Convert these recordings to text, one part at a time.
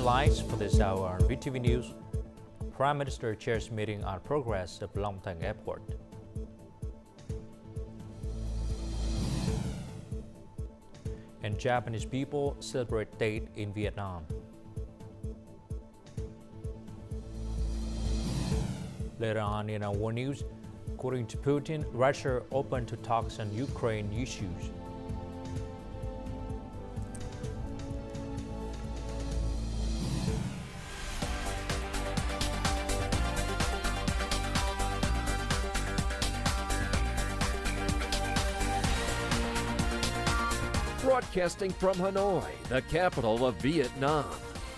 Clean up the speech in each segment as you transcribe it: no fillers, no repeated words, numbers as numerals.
headlines for this hour on VTV News. Prime Minister chairs meeting on progress of Long Thanh Airport. And Japanese people celebrate date in Vietnam. Later on in our world news, according to Putin, Russia open to talks on Ukraine issues. Broadcasting from Hanoi, the capital of Vietnam.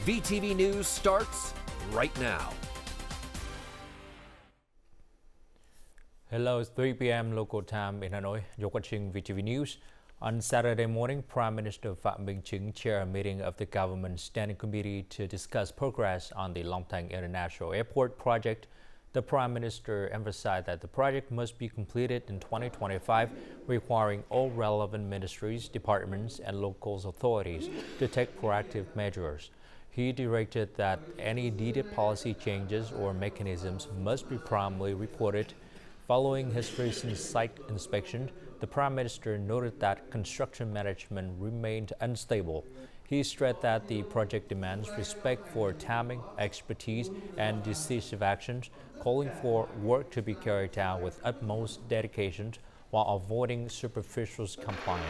VTV News starts right now. Hello, it's 3 p.m. local time in Hanoi. You're watching VTV News. On Saturday morning, Prime Minister Phạm Minh Chính chaired a meeting of the government standing committee to discuss progress on the Long Thanh International Airport project. The Prime Minister emphasized that the project must be completed in 2025, requiring all relevant ministries, departments, and local authorities to take proactive measures. He directed that any needed policy changes or mechanisms must be promptly reported. Following his recent site inspection, the Prime Minister noted that construction management remained unstable. He stressed that the project demands respect for timing, expertise, and decisive actions, calling for work to be carried out with utmost dedication while avoiding superficial compliance.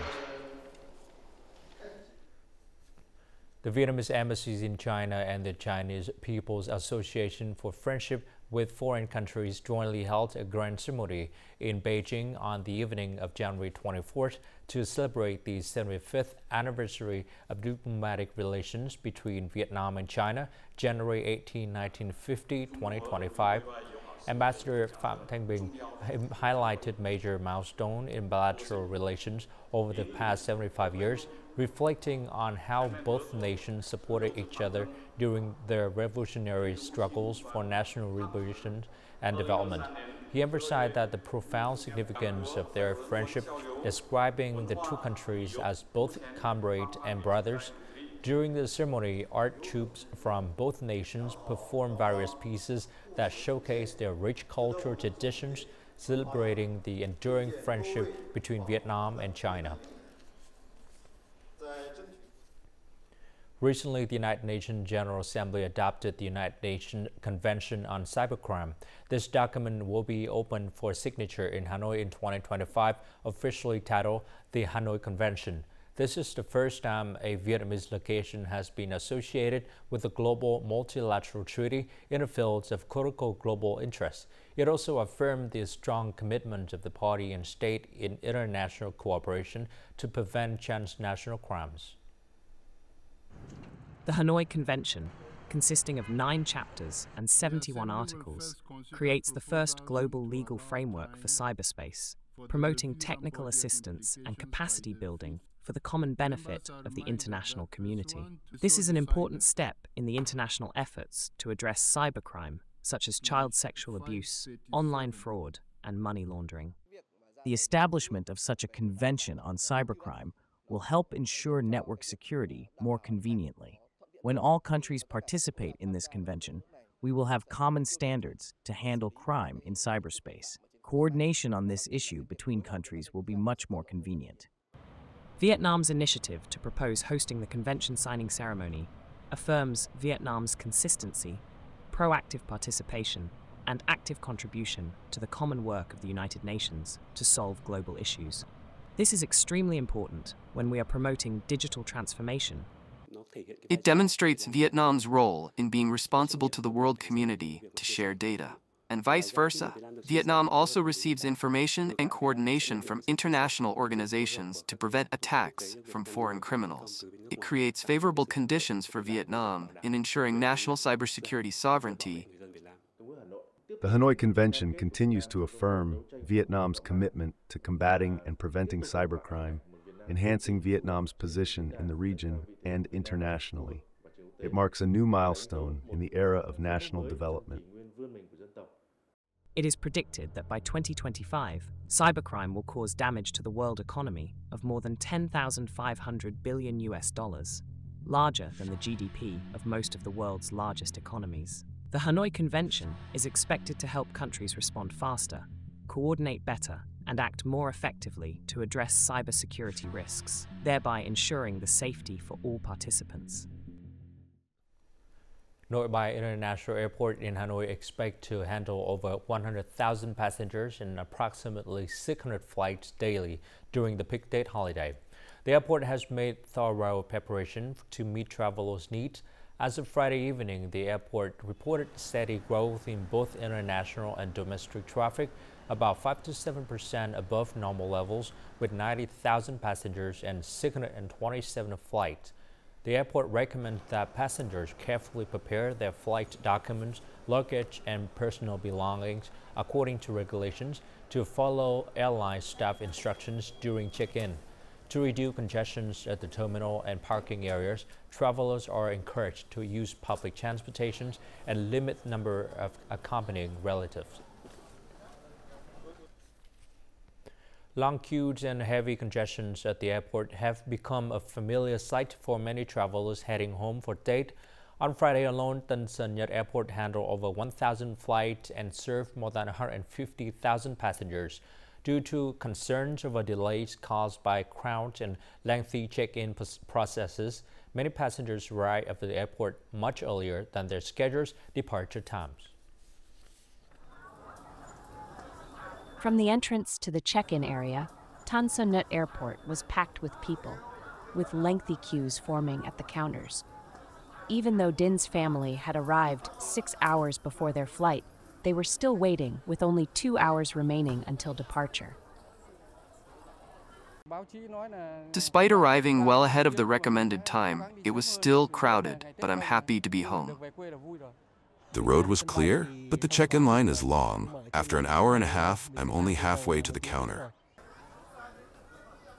The Vietnamese embassies in China and the Chinese People's Association for Friendship with Foreign Countries jointly held a grand ceremony in Beijing on the evening of January 24th to celebrate the 75th anniversary of diplomatic relations between Vietnam and China, January 18, 1950, 2025. Ambassador Phạm Thanh Bình highlighted major milestones in bilateral relations over the past 75 years, reflecting on how both nations supported each other during their revolutionary struggles for national liberation and development. He emphasized that the profound significance of their friendship, describing the two countries as both comrades and brothers. During the ceremony, art troupes from both nations performed various pieces that showcase their rich cultural traditions, celebrating the enduring friendship between Vietnam and China. Recently, the United Nations General Assembly adopted the United Nations Convention on Cybercrime. This document will be open for signature in Hanoi in 2025, officially titled the Hanoi Convention. This is the first time a Vietnamese location has been associated with a global multilateral treaty in the fields of critical global interests. It also affirmed the strong commitment of the party and state in international cooperation to prevent transnational crimes. The Hanoi Convention, consisting of 9 chapters and 71 articles, creates the first global legal framework for cyberspace, promoting technical assistance and capacity building for the common benefit of the international community. This is an important step in the international efforts to address cybercrime, such as child sexual abuse, online fraud, and money laundering. The establishment of such a convention on cybercrime will help ensure network security more conveniently. When all countries participate in this convention, we will have common standards to handle crime in cyberspace. Coordination on this issue between countries will be much more convenient. Vietnam's initiative to propose hosting the convention signing ceremony affirms Vietnam's consistency, proactive participation, and active contribution to the common work of the United Nations to solve global issues. This is extremely important when we are promoting digital transformation. It demonstrates Vietnam's role in being responsible to the world community to share data, and vice versa. Vietnam also receives information and coordination from international organizations to prevent attacks from foreign criminals. It creates favorable conditions for Vietnam in ensuring national cybersecurity sovereignty. The Hanoi Convention continues to affirm Vietnam's commitment to combating and preventing cybercrime, enhancing Vietnam's position in the region and internationally. It marks a new milestone in the era of national development. It is predicted that by 2025, cybercrime will cause damage to the world economy of more than $10,500 billion. larger than the GDP of most of the world's largest economies. The Hanoi Convention is expected to help countries respond faster, coordinate better, and act more effectively to address cybersecurity risks, thereby ensuring the safety for all participants. Nội Bài International Airport in Hanoi expect to handle over 100,000 passengers and approximately 600 flights daily during the peak date holiday. The airport has made thorough preparation to meet travelers' needs. As of Friday evening, the airport reported steady growth in both international and domestic traffic, about 5 to 7% above normal levels, with 90,000 passengers and 627 flights. The airport recommends that passengers carefully prepare their flight documents, luggage, and personal belongings according to regulations to follow airline staff instructions during check-in. To reduce congestions at the terminal and parking areas, travelers are encouraged to use public transportation and limit the number of accompanying relatives. Long queues and heavy congestions at the airport have become a familiar sight for many travelers heading home for date. On Friday alone, Tân Sơn Nhất Airport handled over 1,000 flights and served more than 150,000 passengers. Due to concerns over delays caused by crowds and lengthy check-in processes, many passengers arrived at the airport much earlier than their scheduled departure times. From the entrance to the check-in area, Tan Son Nhut Airport was packed with people, with lengthy queues forming at the counters. Even though Din's family had arrived 6 hours before their flight, they were still waiting with only 2 hours remaining until departure. Despite arriving well ahead of the recommended time, it was still crowded, but I'm happy to be home. The road was clear, but the check-in line is long. After an hour and a half, I'm only halfway to the counter.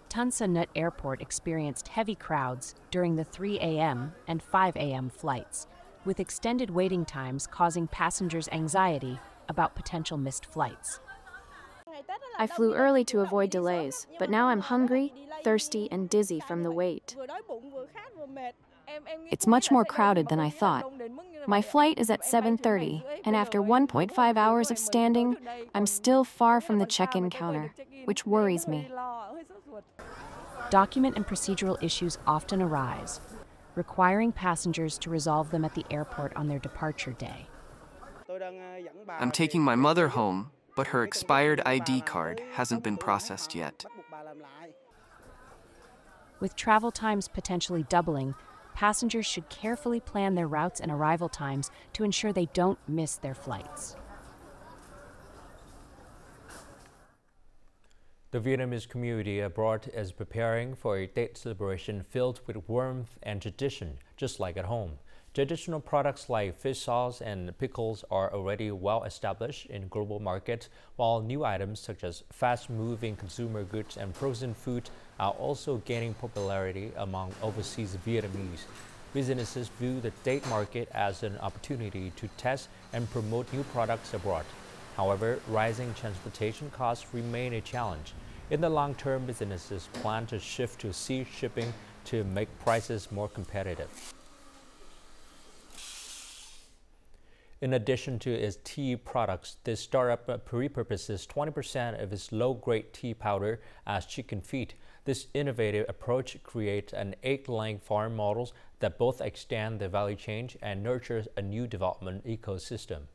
Tan Son Nhut Airport experienced heavy crowds during the 3 a.m. and 5 a.m. flights, with extended waiting times causing passengers anxiety about potential missed flights. I flew early to avoid delays, but now I'm hungry, thirsty, and dizzy from the wait. It's much more crowded than I thought. My flight is at 7:30, and after 1.5 hours of standing, I'm still far from the check-in counter, which worries me. Document and procedural issues often arise, requiring passengers to resolve them at the airport on their departure day. I'm taking my mother home, but her expired ID card hasn't been processed yet. With travel times potentially doubling, passengers should carefully plan their routes and arrival times to ensure they don't miss their flights. The Vietnamese community abroad is preparing for a date celebration filled with warmth and tradition, just like at home. Traditional products like fish sauce and pickles are already well established in global markets, while new items such as fast-moving consumer goods and frozen food are also gaining popularity among overseas Vietnamese. Businesses view the date market as an opportunity to test and promote new products abroad. However, rising transportation costs remain a challenge. In the long term, businesses plan to shift to sea shipping to make prices more competitive. In addition to its tea products, this startup repurposes 20% of its low-grade tea powder as chicken feed. This innovative approach creates an egg-laying farm model that both extend the value chain and nurtures a new development ecosystem.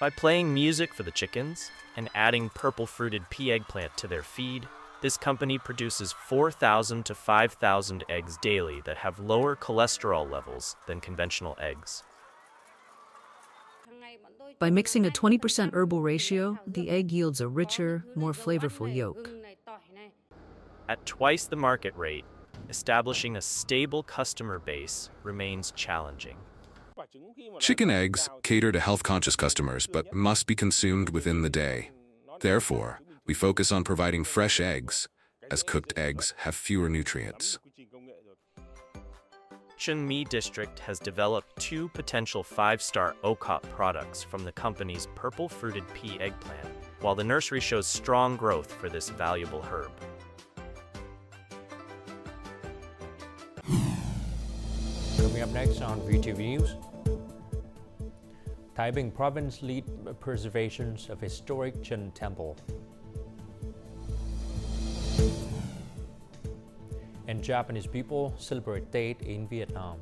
By playing music for the chickens and adding purple-fruited pea eggplant to their feed, this company produces 4,000 to 5,000 eggs daily that have lower cholesterol levels than conventional eggs. By mixing a 20% herbal ratio, the egg yields a richer, more flavorful yolk. At twice the market rate, establishing a stable customer base remains challenging. Chicken eggs cater to health-conscious customers, but must be consumed within the day. Therefore, we focus on providing fresh eggs, as cooked eggs have fewer nutrients. Chun Mi District has developed 2 potential 5-star OCOP products from the company's purple-fruited pea eggplant, while the nursery shows strong growth for this valuable herb. Coming up next on VTV News, Taiping Province lead preservation of historic Chen Temple. And Japanese people celebrate Tết in Vietnam.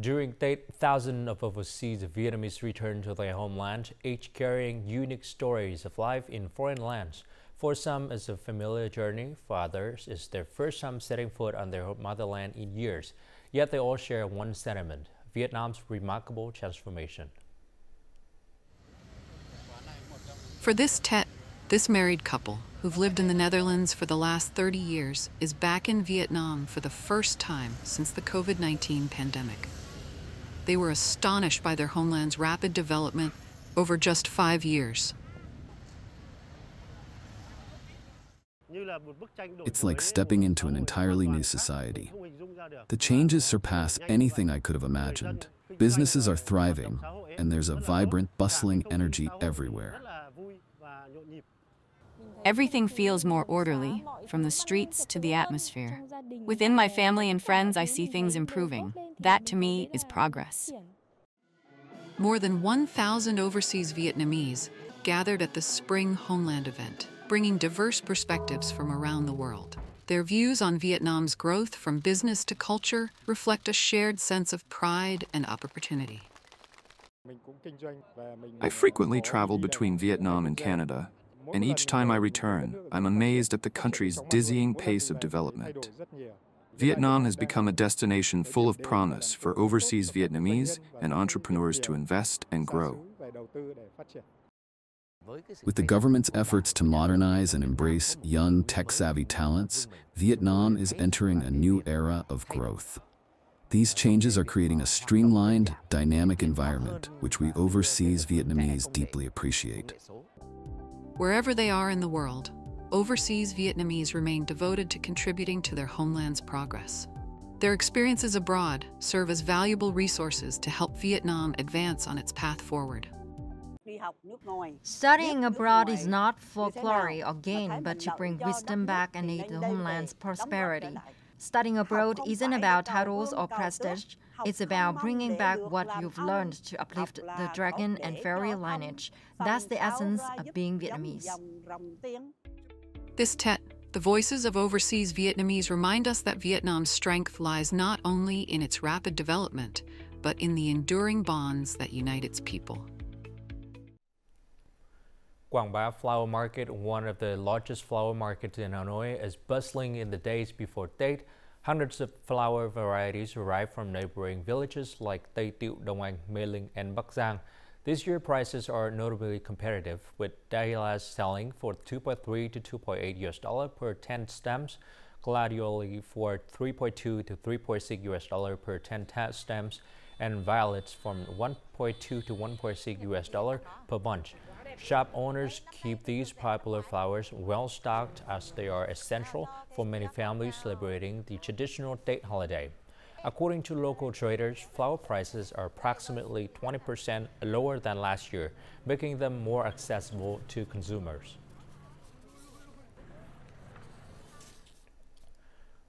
During Tết, thousands of overseas Vietnamese return to their homeland, each carrying unique stories of life in foreign lands. For some, it's a familiar journey. For others, it's their first time setting foot on their motherland in years. Yet they all share one sentiment: Vietnam's remarkable transformation. For this Tết, this married couple, who've lived in the Netherlands for the last 30 years, is back in Vietnam for the first time since the COVID-19 pandemic. They were astonished by their homeland's rapid development over just 5 years. It's like stepping into an entirely new society. The changes surpass anything I could have imagined. Businesses are thriving, and there's a vibrant, bustling energy everywhere. Everything feels more orderly, from the streets to the atmosphere. Within my family and friends, I see things improving. That, to me, is progress. More than 1,000 overseas Vietnamese gathered at the Spring Homeland event, bringing diverse perspectives from around the world. Their views on Vietnam's growth from business to culture reflect a shared sense of pride and opportunity. I frequently travel between Vietnam and Canada, and each time I return, I'm amazed at the country's dizzying pace of development. Vietnam has become a destination full of promise for overseas Vietnamese and entrepreneurs to invest and grow. With the government's efforts to modernize and embrace young, tech-savvy talents, Vietnam is entering a new era of growth. These changes are creating a streamlined, dynamic environment, which we overseas Vietnamese deeply appreciate. Wherever they are in the world, overseas Vietnamese remain devoted to contributing to their homeland's progress. Their experiences abroad serve as valuable resources to help Vietnam advance on its path forward. Studying abroad is not for glory or gain, but to bring wisdom back and aid the homeland's prosperity. Studying abroad isn't about titles or prestige. It's about bringing back what you've learned to uplift the dragon and fairy lineage. That's the essence of being Vietnamese. This Tết, the voices of overseas Vietnamese remind us that Vietnam's strength lies not only in its rapid development, but in the enduring bonds that unite its people. Quang Ba Flower Market, one of the largest flower markets in Hanoi, is bustling in the days before Tết. Hundreds of flower varieties arrive from neighboring villages like Tây Tiệu, Đông Anh, Mê Linh, and Bắc Giang. This year, prices are notably competitive, with dahlias selling for $2.3 to $2.8 per 10 stems, gladioli for $3.2 to $3.6 per 10 stems, and violets from $1.2 to $1.6 per bunch. Shop owners keep these popular flowers well stocked as they are essential for many families celebrating the traditional Tết holiday. According to local traders, flower prices are approximately 20% lower than last year, making them more accessible to consumers.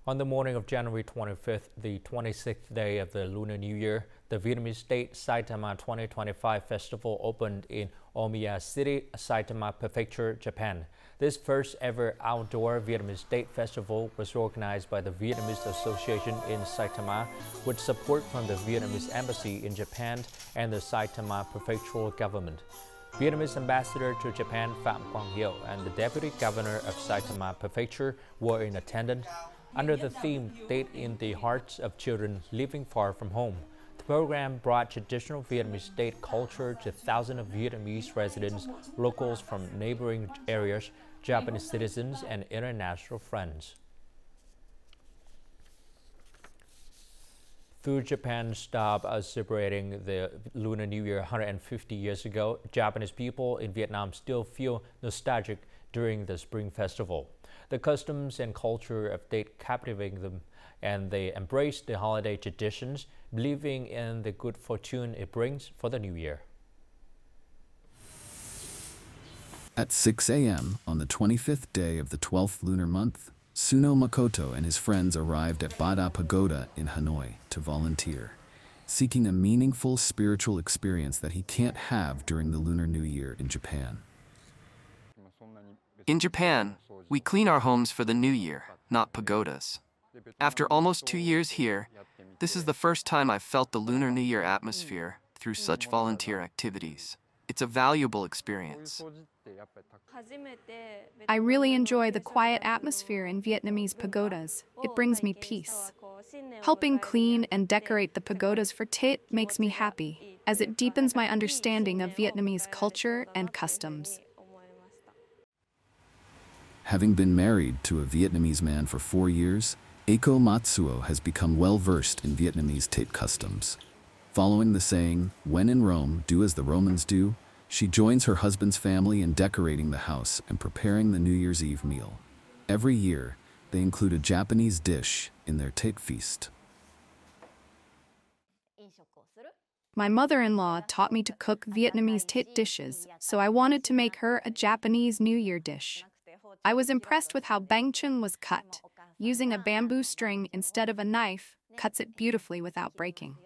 On the morning of January 25th, the 26th day of the Lunar New Year, the Vietnamese State Saitama 2025 Festival opened in Omiya City, Saitama Prefecture, Japan. This first ever outdoor Vietnamese State Festival was organized by the Vietnamese Association in Saitama with support from the Vietnamese Embassy in Japan and the Saitama Prefectural Government. Vietnamese Ambassador to Japan Phạm Quang Diệu and the Deputy Governor of Saitama Prefecture were in attendance. Under the theme, Tết in the Hearts of Children Living Far from Home, the program brought traditional Vietnamese state culture to thousands of Vietnamese residents, locals from neighboring areas, Japanese citizens, and international friends. Through Japan's stop celebrating the Lunar New Year 150 years ago, Japanese people in Vietnam still feel nostalgic during the Spring Festival. The customs and culture of date captivate them, and they embrace the holiday traditions, believing in the good fortune it brings for the new year. At 6 a.m. on the 25th day of the 12th lunar month, Suno Makoto and his friends arrived at Bada Pagoda in Hanoi to volunteer, seeking a meaningful spiritual experience that he can't have during the Lunar New Year in Japan. In Japan, we clean our homes for the new year, not pagodas. After almost 2 years here, this is the first time I've felt the Lunar New Year atmosphere through such volunteer activities. It's a valuable experience. I really enjoy the quiet atmosphere in Vietnamese pagodas. It brings me peace. Helping clean and decorate the pagodas for Tết makes me happy, as it deepens my understanding of Vietnamese culture and customs. Having been married to a Vietnamese man for 4 years, Eiko Matsuo has become well-versed in Vietnamese Tết customs. Following the saying, "When in Rome, do as the Romans do," she joins her husband's family in decorating the house and preparing the New Year's Eve meal. Every year, they include a Japanese dish in their Tết feast. My mother-in-law taught me to cook Vietnamese Tết dishes, so I wanted to make her a Japanese New Year dish. I was impressed with how bánh chưng was cut. Using a bamboo string instead of a knife cuts it beautifully without breaking.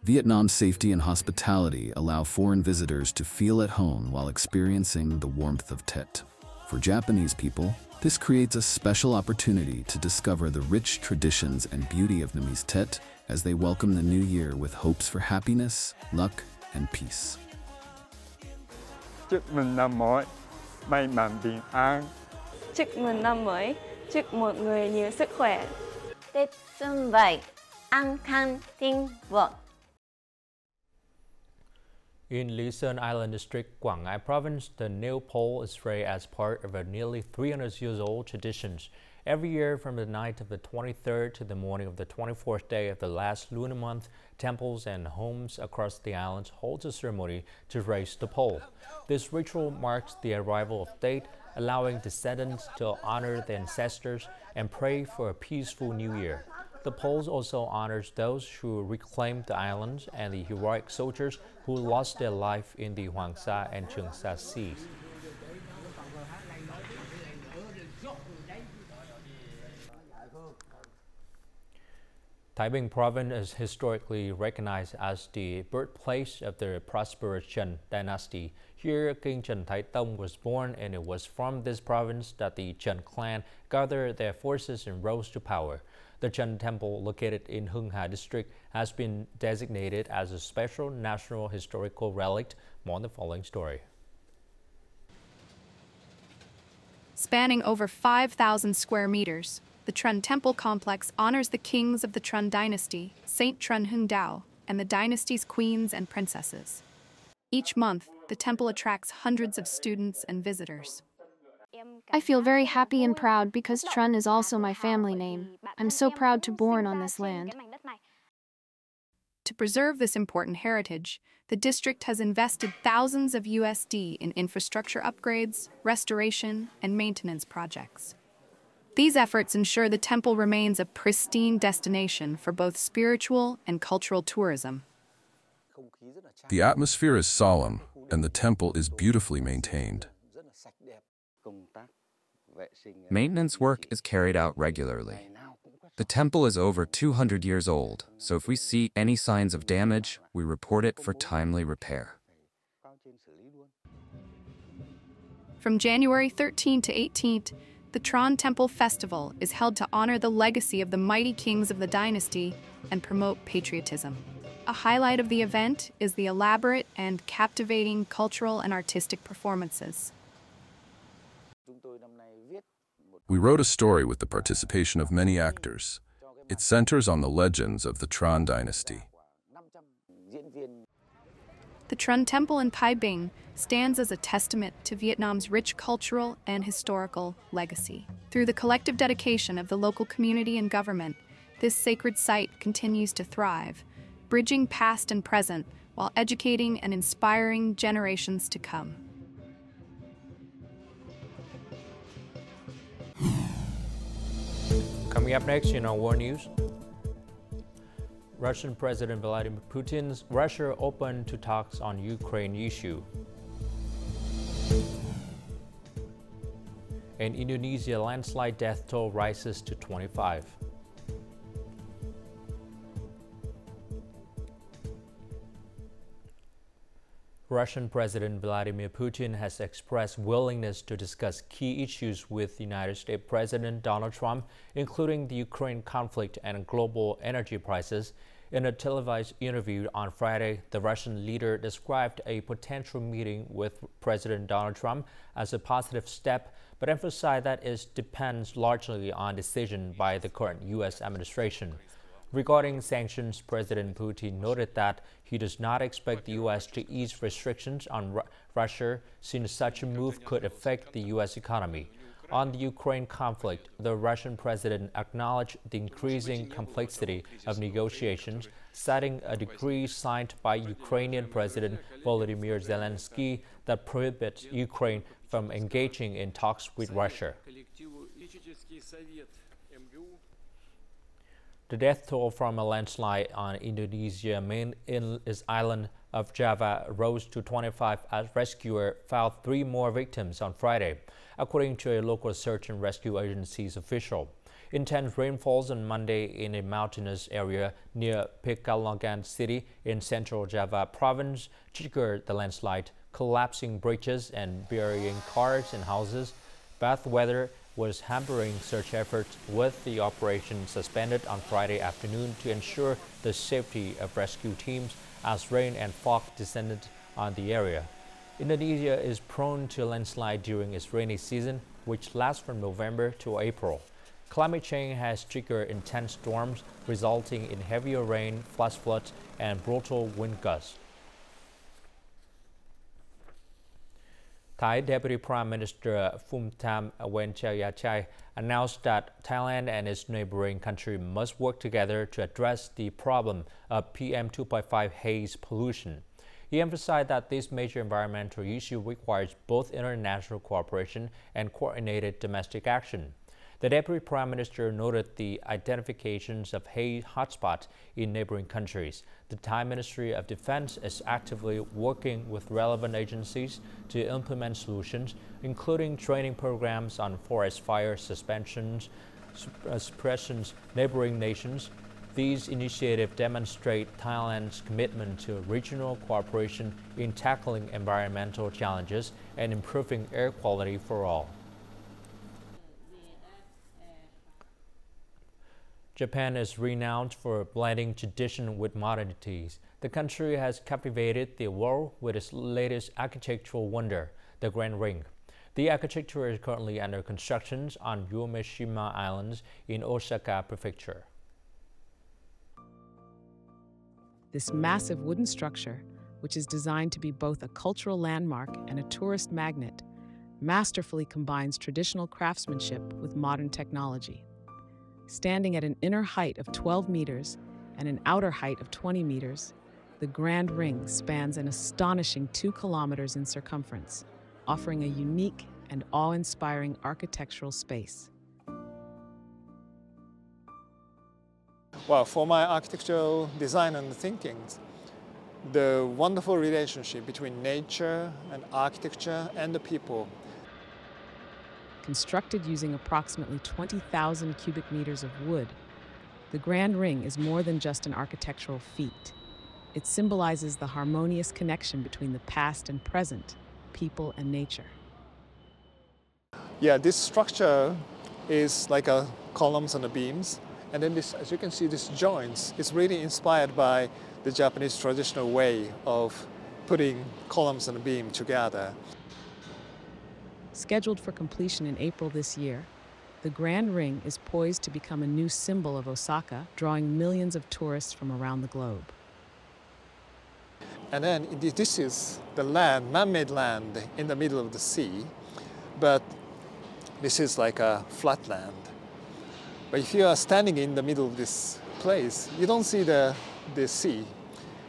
Vietnam's safety and hospitality allow foreign visitors to feel at home while experiencing the warmth of Tết. For Japanese people, this creates a special opportunity to discover the rich traditions and beauty of Vietnamese Tết as they welcome the new year with hopes for happiness, luck, and peace. Chúc mừng năm mới, may mắn bình an. Chúc mừng năm mới, chúc mọi người nhiều sức khỏe. Tết xuân vầy, an khang thịnh vượng. In Lý Sơn Island District, Quảng Ngãi Province, the nail pole is raised as part of a nearly 300 years old tradition. Every year from the night of the 23rd to the morning of the 24th day of the last lunar month, temples and homes across the islands hold a ceremony to raise the pole. This ritual marks the arrival of Tết, allowing descendants to honor their ancestors and pray for a peaceful new year. The pole also honors those who reclaimed the islands and the heroic soldiers who lost their life in the Hoàng Sa and Trường Sa seas. Thái Bình Province is historically recognized as the birthplace of the prosperous Trần dynasty. Here, King Trần Thái Tông was born, and it was from this province that the Trần clan gathered their forces and rose to power. The Trần Temple, located in Hưng Hà District, has been designated as a special national historical relic. More on the following story. Spanning over 5,000 square meters, the Trần Temple complex honors the kings of the Trần dynasty, Saint Trần Hưng Đạo, and the dynasty's queens and princesses. Each month, the temple attracts hundreds of students and visitors. I feel very happy and proud because Trần is also my family name. I'm so proud to be born on this land. To preserve this important heritage, the district has invested thousands of USD in infrastructure upgrades, restoration, and maintenance projects. These efforts ensure the temple remains a pristine destination for both spiritual and cultural tourism. The atmosphere is solemn, and the temple is beautifully maintained. Maintenance work is carried out regularly. The temple is over 200 years old, so if we see any signs of damage, we report it for timely repair. From January 13 to 18th, the Trần Temple Festival is held to honor the legacy of the mighty kings of the dynasty and promote patriotism. A highlight of the event is the elaborate and captivating cultural and artistic performances. We wrote a story with the participation of many actors. It centers on the legends of the Trần dynasty. The Trần Temple in Thái Bình stands as a testament to Vietnam's rich cultural and historical legacy. Through the collective dedication of the local community and government, this sacred site continues to thrive, bridging past and present while educating and inspiring generations to come. Coming up next in our world news, Russian President Vladimir Putin's Russia open to talks on Ukraine issue. In Indonesia, landslide death toll rises to 25. Russian President Vladimir Putin has expressed willingness to discuss key issues with United States President Donald Trump, including the Ukraine conflict and global energy prices. In a televised interview on Friday, the Russian leader described a potential meeting with President Donald Trump as a positive step, but emphasized that it depends largely on decision by the current U.S. administration. Regarding sanctions, President Putin noted that he does not expect the U.S. to ease restrictions on Russia, since such a move could affect the U.S. economy. On the Ukraine conflict, the Russian president acknowledged the increasing complexity of negotiations, citing a decree signed by Ukrainian President Volodymyr Zelensky that prohibits Ukraine from engaging in talks with Russia. The death toll from a landslide on Indonesia's main island of Java rose to 25 as rescuers found 3 more victims on Friday, according to a local search and rescue agency's official. Intense rainfalls on Monday in a mountainous area near Pekalongan city in central Java province triggered the landslide, collapsing bridges and burying cars and houses. Bad weather was hampering search efforts, with the operation suspended on Friday afternoon to ensure the safety of rescue teams as rain and fog descended on the area. Indonesia is prone to landslide during its rainy season, which lasts from November to April. Climate change has triggered intense storms, resulting in heavier rain, flash floods, and brutal wind gusts. Thai Deputy Prime Minister Phumtham Wen-Chayachai announced that Thailand and its neighboring country must work together to address the problem of PM 2.5 haze pollution. He emphasized that this major environmental issue requires both international cooperation and coordinated domestic action. The Deputy Prime Minister noted the identifications of haze hotspots in neighboring countries. The Thai Ministry of Defense is actively working with relevant agencies to implement solutions, including training programs on forest fire suppressions neighboring nations. These initiatives demonstrate Thailand's commitment to regional cooperation in tackling environmental challenges and improving air quality for all. Japan is renowned for blending tradition with modernities. The country has captivated the world with its latest architectural wonder, the Grand Ring. The architecture is currently under construction on Yomeshima Islands in Osaka Prefecture. This massive wooden structure, which is designed to be both a cultural landmark and a tourist magnet, masterfully combines traditional craftsmanship with modern technology. Standing at an inner height of 12 meters and an outer height of 20 meters, the Grand Ring spans an astonishing 2 kilometers in circumference, offering a unique and awe-inspiring architectural space. Well, for my architectural design and thinking, the wonderful relationship between nature and architecture and the people. Constructed using approximately 20,000 cubic meters of wood, the Grand Ring is more than just an architectural feat. It symbolizes the harmonious connection between the past and present, people and nature. Yeah, this structure is like a columns and the beams. And then this, as you can see, this joints is really inspired by the Japanese traditional way of putting columns and a beam together. Scheduled for completion in April this year, the Grand Ring is poised to become a new symbol of Osaka, drawing millions of tourists from around the globe. And then this is the land, man-made land in the middle of the sea, but this is like a flat land. But if you are standing in the middle of this place, you don't see the sea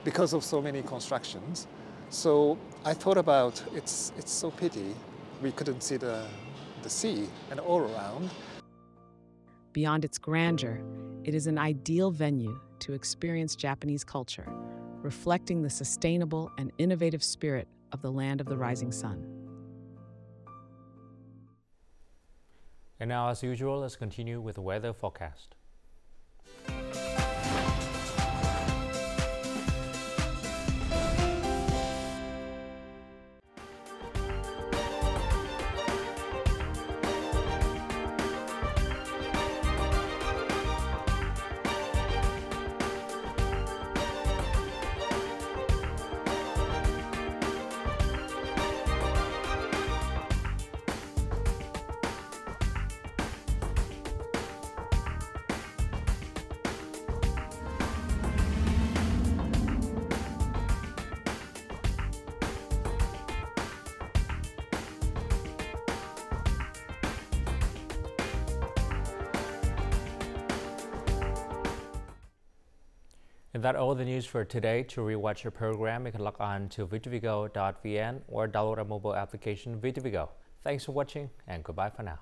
because of so many constructions. So I thought about it's so pity we couldn't see the sea and all around. Beyond its grandeur, it is an ideal venue to experience Japanese culture, reflecting the sustainable and innovative spirit of the land of the rising sun. And now, as usual, let's continue with the weather forecast. And that's all the news for today. To rewatch your program, you can log on to VTVgo.vn or download our mobile application VTVgo. Thanks for watching and goodbye for now.